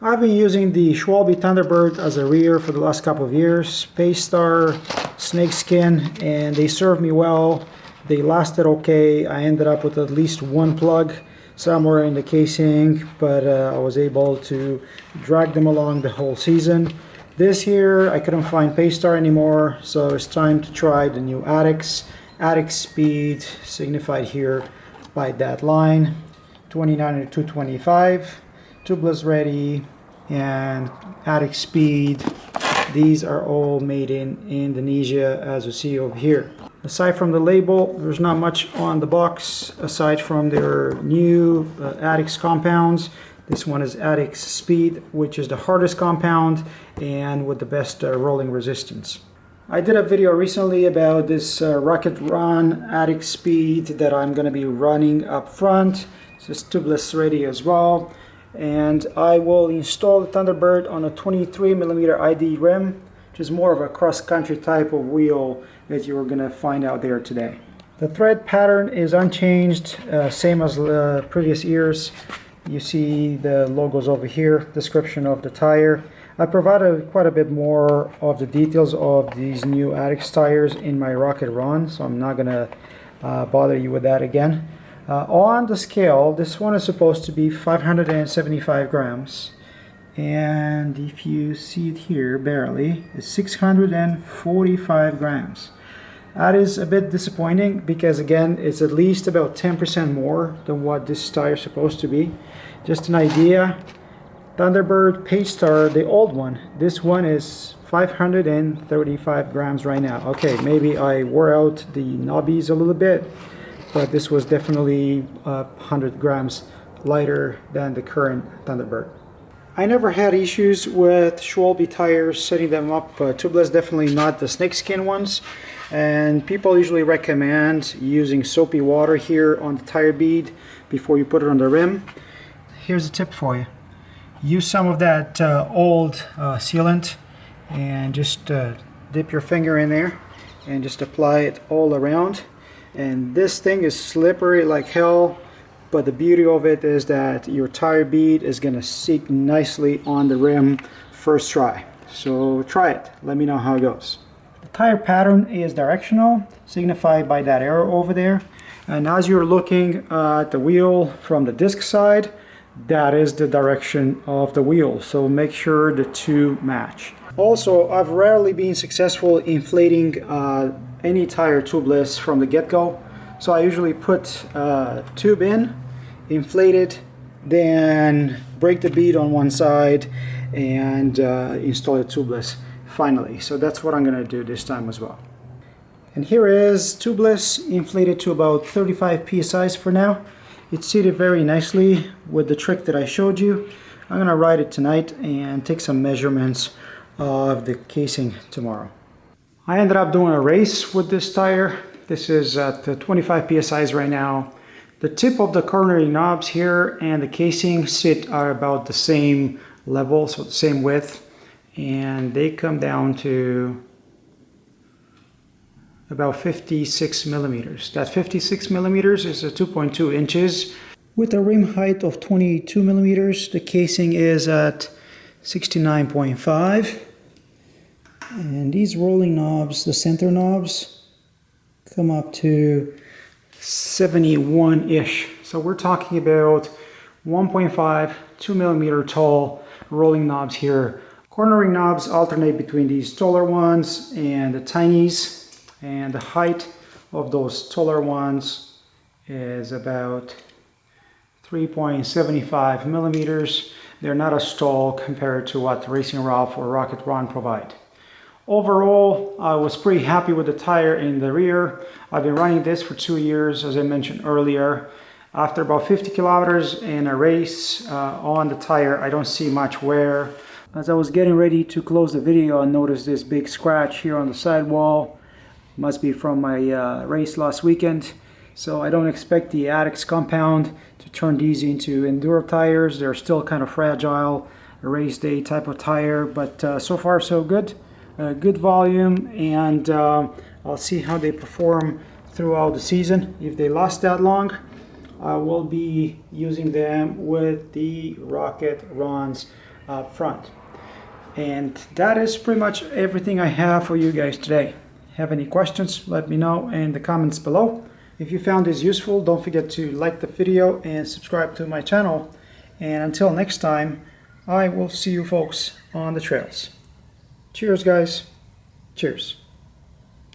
I've been using the Schwalbe Thunderbird as a rear for the last couple of years. Paystar, snakeskin, and they served me well. They lasted okay. I ended up with at least one plug somewhere in the casing, but I was able to drag them along the whole season. This year I couldn't find Paystar anymore, so it's time to try the new ADDIX. ADDIX Speed, signified here by that line. 29x2.25. Tubeless Ready and ADDIX Speed. These are all made in Indonesia, as you see over here. Aside from the label, there's not much on the box aside from their new ADDIX compounds. This one is ADDIX Speed, which is the hardest compound and with the best rolling resistance. I did a video recently about this Rocket Run ADDIX Speed that I'm going to be running up front. This is Tubeless Ready as well. And I will install the Thunderbird on a 23mm ID rim, which is more of a cross-country type of wheel that you're going to find out there today. The thread pattern is unchanged, same as previous years. You see the logos over here, description of the tire. I provided quite a bit more of the details of these new ADDIX tires in my Rocket Run, so I'm not going to bother you with that again. On the scale, this one is supposed to be 575 grams, and if you see it here, barely, it's 645 grams. That is a bit disappointing because, again, it's at least about 10% more than what this tire is supposed to be. Just an idea, Thunderbird Paystar, the old one, this one is 535 grams right now. Okay, maybe I wore out the knobbies a little bit, but this was definitely 100 grams lighter than the current Thunderbird. I never had issues with Schwalbe tires, setting them up tubeless, definitely not the snakeskin ones. And people usually recommend using soapy water here on the tire bead before you put it on the rim. Here's a tip for you. Use some of that old sealant and just dip your finger in there and just apply it all around. And this thing is slippery like hell, but the beauty of it is that your tire bead is going to sit nicely on the rim first try. So try it, let me know how it goes. The tire pattern is directional, signified by that arrow over there. And as you're looking at the wheel from the disc side, that is the direction of the wheel. So make sure the two match. Also, I've rarely been successful inflating any tire tubeless from the get-go. So I usually put tube in, inflate it, then break the bead on one side and install it tubeless finally. So that's what I'm going to do this time as well. And here is tubeless, inflated to about 35 psi for now. It's seated very nicely with the trick that I showed you. I'm going to ride it tonight and take some measurements of the casing tomorrow. I ended up doing a race with this tire. This is at 25 psi right now. The tip of the cornering knobs here and the casing sit are about the same level, so the same width, and they come down to about 56 millimeters. That 56 millimeters is a 2.2 inches. With a rim height of 22 millimeters, the casing is at 69.5. And these rolling knobs, the center knobs, come up to 71-ish. So we're talking about 1.5, 2 millimeter tall rolling knobs here. Cornering knobs alternate between these taller ones and the tinies, and the height of those taller ones is about 3.75 millimeters. They're not as tall compared to what Racing Rlph or Rocket Run provide. Overall, I was pretty happy with the tire in the rear. I've been running this for 2 years, as I mentioned earlier. After about 50 kilometers in a race on the tire, I don't see much wear. As I was getting ready to close the video, I noticed this big scratch here on the sidewall. Must be from my race last weekend. So I don't expect the ADDIX compound to turn these into enduro tires. They're still kind of fragile, a race day type of tire, but so far so good. Good volume, and I'll see how they perform throughout the season. If they last that long, I will be using them with the Rocket Run's up front. And that is pretty much everything I have for you guys today. Have any questions, let me know in the comments below. If you found this useful, don't forget to like the video and subscribe to my channel. And until next time, I will see you folks on the trails. Cheers, guys. Cheers.